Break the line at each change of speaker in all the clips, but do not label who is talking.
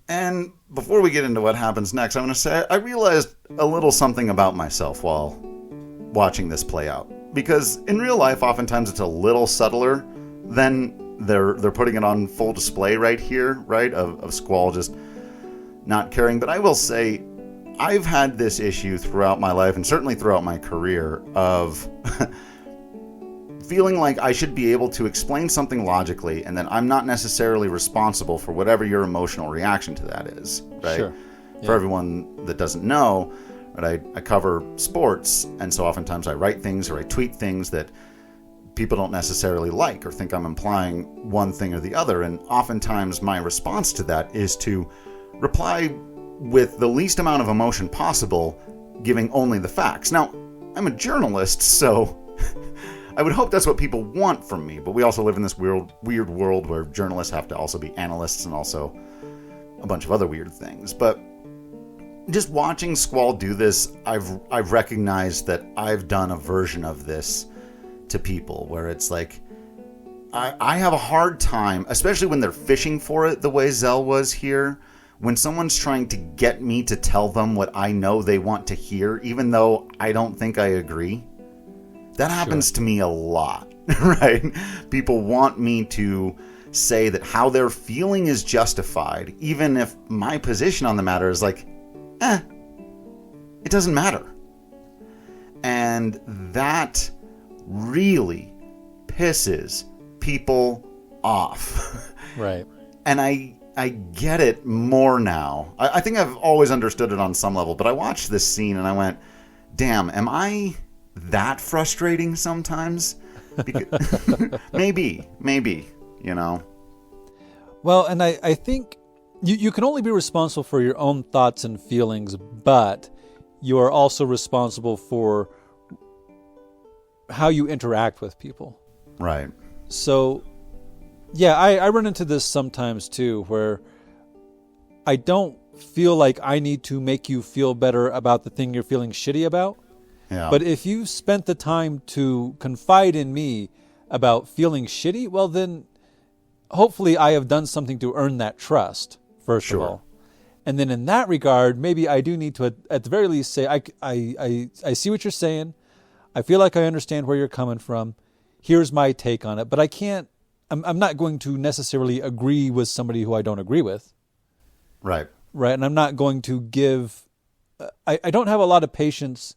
And before we get into what happens next, I'm going to say I realized a little something about myself while watching this play out. Because in real life, oftentimes it's a little subtler than they're putting it on full display right here, right? Of Squall just not caring. But I will say, I've had this issue throughout my life, and certainly throughout my career, of feeling like I should be able to explain something logically, and then I'm not necessarily responsible for whatever your emotional reaction to that is, right?
Sure. Yeah.
For everyone that doesn't know, right, I cover sports, and so oftentimes I write things or I tweet things that people don't necessarily like or think I'm implying one thing or the other, and oftentimes my response to that is to reply with the least amount of emotion possible, giving only the facts. Now, I'm a journalist, so I would hope that's what people want from me, but we also live in this weird world where journalists have to also be analysts and also a bunch of other weird things. But just watching Squall do this, I've recognized that I've done a version of this to people where it's like, I have a hard time, especially when they're fishing for it the way Zell was here, when someone's trying to get me to tell them what I know they want to hear, even though I don't think I agree. That happens to me a lot, right? People want me to say that how they're feeling is justified, even if my position on the matter is like, it doesn't matter. And that really pisses people off.
Right.
And I get it more now. I think I've always understood it on some level, but I watched this scene and I went, damn, am I that frustrating sometimes? Because, maybe, you know?
Well, and I think you can only be responsible for your own thoughts and feelings, but you are also responsible for how you interact with people.
Right.
So, yeah, I run into this sometimes too, where I don't feel like I need to make you feel better about the thing you're feeling shitty about.
Yeah.
But if you spent the time to confide in me about feeling shitty, well then hopefully I have done something to earn that trust, first of all. And then in that regard, maybe I do need to at the very least say, I see what you're saying. I feel like I understand where you're coming from. Here's my take on it. But I'm not going to necessarily agree with somebody who I don't agree with.
Right.
Right. And I'm not going to give, I don't have a lot of patience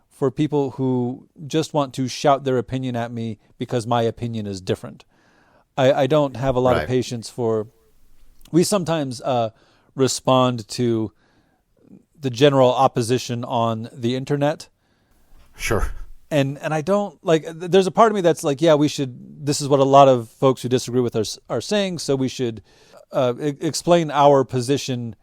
for people who just want to shout their opinion at me because my opinion is different. I don't have a lot of patience for, we sometimes respond to the general opposition on the internet.
Sure.
And I don't, like, there's a part of me that's like, yeah, we should, this is what a lot of folks who disagree with us are saying, so we should explain our position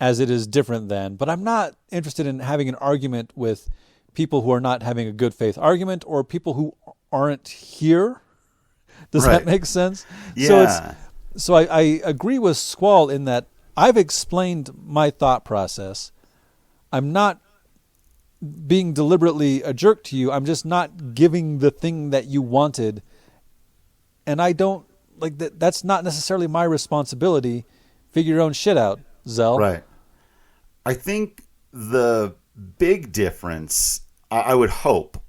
as it is different than. But I'm not interested in having an argument with people who are not having a good faith argument or people who aren't here. Does that make sense?
Yeah.
So I agree with Squall in that I've explained my thought process. I'm not being deliberately a jerk to you. I'm just not giving the thing that you wanted. And I don't, like, that's not necessarily my responsibility. Figure your own shit out, Zell.
Right. I think the big difference, I would hope,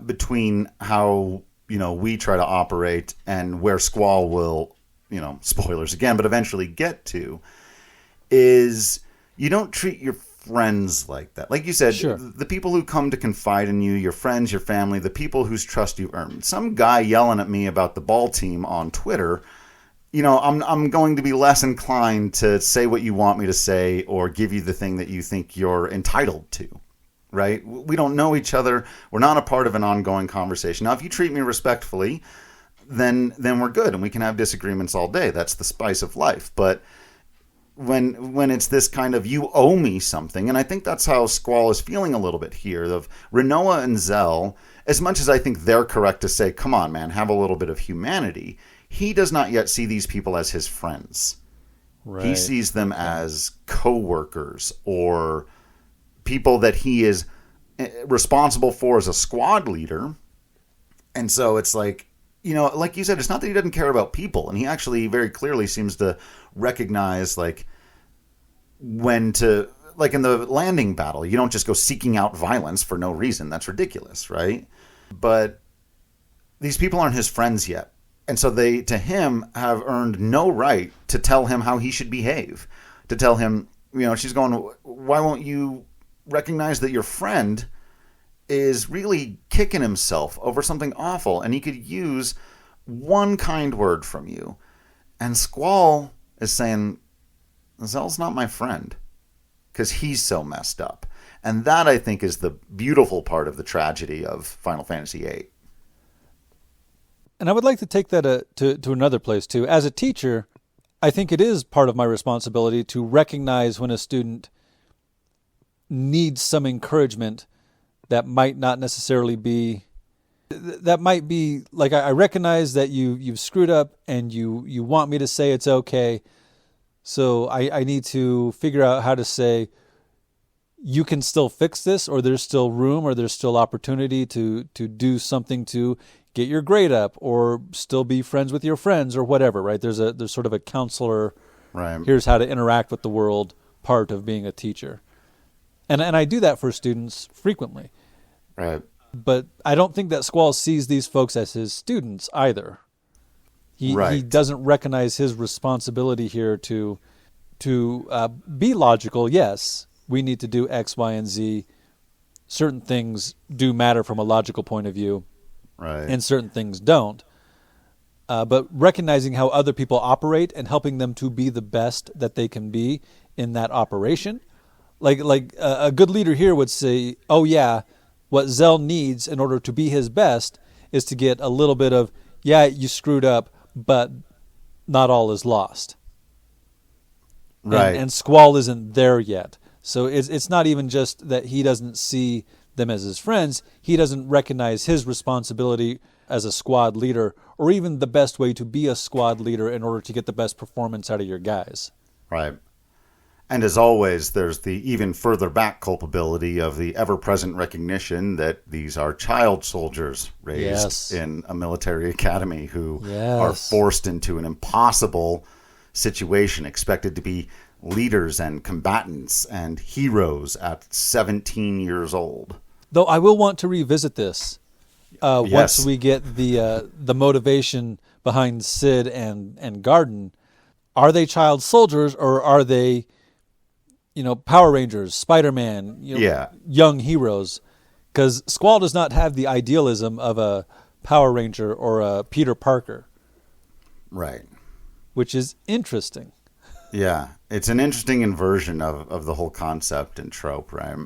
between how, we try to operate and where Squall will, spoilers again, but eventually get to, is you don't treat your friends like that. Like you said, the people who come to confide in you, your friends, your family, the people whose trust you earned. Some guy yelling at me about the ball team on Twitter, I'm going to be less inclined to say what you want me to say or give you the thing that you think you're entitled to, right? We don't know each other. We're not a part of an ongoing conversation. Now, if you treat me respectfully, then we're good and we can have disagreements all day. That's the spice of life. But when it's this kind of you owe me something, and I think that's how Squall is feeling a little bit here, of Renoa and Zell, as much as I think they're correct to say, come on, man, have a little bit of humanity, he does not yet see these people as his friends. Right. He sees them as co-workers or people that he is responsible for as a squad leader. And so it's like, like you said, it's not that he doesn't care about people. And he actually very clearly seems to recognize, like, when to, like in the landing battle, you don't just go seeking out violence for no reason. That's ridiculous, right? But these people aren't his friends yet. And so they, to him, have earned no right to tell him how he should behave. To tell him, she's going, why won't you recognize that your friend is really kicking himself over something awful and he could use one kind word from you? And Squall is saying, Zell's not my friend because he's so messed up. And that, I think, is the beautiful part of the tragedy of Final Fantasy VIII.
And I would like to take that to another place, too. As a teacher, I think it is part of my responsibility to recognize when a student needs some encouragement that might not necessarily be... That might be, like, I recognize that you've screwed up and you want me to say it's okay. So I need to figure out how to say, you can still fix this, or there's still room, or there's still opportunity to do something to get your grade up, or still be friends with your friends, or whatever, right? There's sort of a counselor,
right?
Here's how to interact with the world part of being a teacher. And I do that for students frequently.
Right.
But I don't think that Squall sees these folks as his students either. He doesn't recognize his responsibility here to be logical. Yes, we need to do X, Y, and Z. Certain things do matter from a logical point of view,
right? And
certain things don't. But recognizing how other people operate and helping them to be the best that they can be in that operation. Like a good leader here would say, oh yeah, what Zell needs in order to be his best is to get a little bit of, yeah, you screwed up, but not all is lost.
Right.
And Squall isn't there yet. So it's not even just that he doesn't see them as his friends. He doesn't recognize his responsibility as a squad leader, or even the best way to be a squad leader in order to get the best performance out of your guys.
Right. And as always, there's the even further back culpability of the ever-present recognition that these are child soldiers raised in a military academy who are forced into an impossible situation, expected to be leaders and combatants and heroes at 17 years old.
Though I will want to revisit this once we get the motivation behind Sid and Garden. Are they child soldiers, or are they, Power Rangers, Spider-Man, young heroes? Because Squall does not have the idealism of a Power Ranger or a Peter Parker.
Right.
Which is interesting.
Yeah, it's an interesting inversion of the whole concept and trope, right?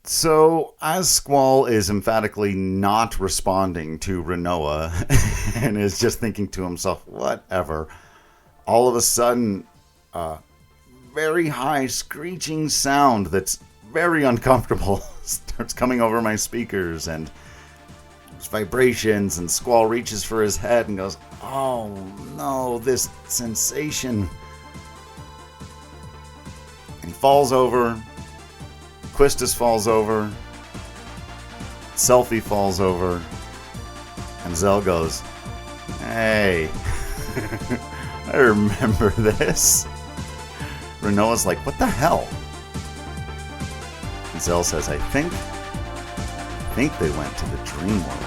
So, as Squall is emphatically not responding to Rinoa and is just thinking to himself, whatever, all of a sudden, a very high screeching sound that's very uncomfortable starts coming over my speakers, and there's vibrations, and Squall reaches for his head and goes, oh no, this sensation. And he falls over. Quistis falls over. Selphie falls over. And Zell goes, hey, I remember this. Rinoa's like, what the hell? And Zell says, I think they went to the dream world.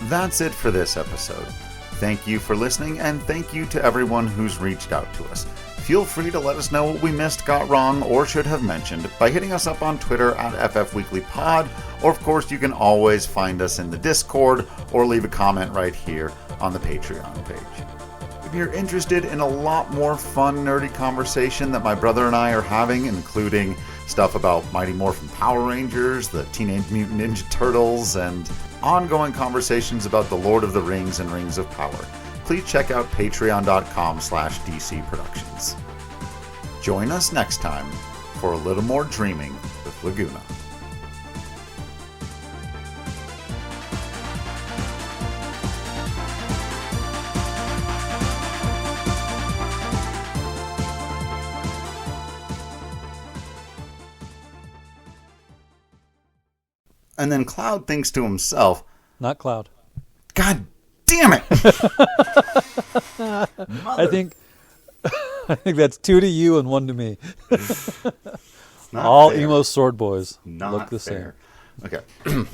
That's it for this episode. Thank you for listening, and thank you to everyone who's reached out to us. Feel free to let us know what we missed, got wrong, or should have mentioned by hitting us up on Twitter at FFWeeklyPod, or of course you can always find us in the Discord or leave a comment right here on the Patreon page. If you're interested in a lot more fun, nerdy conversation that my brother and I are having, including stuff about Mighty Morphin Power Rangers, the Teenage Mutant Ninja Turtles, and ongoing conversations about the Lord of the Rings and Rings of Power, please check out patreon.com/DC Productions. Join us next time for a little more dreaming with Laguna. And then Cloud thinks to himself,
Not Cloud.
God damn it!
I think that's 2 to you and 1 to me.
Not
All
fair.
emo sword boys
Not
look the
fair.
same.
Okay.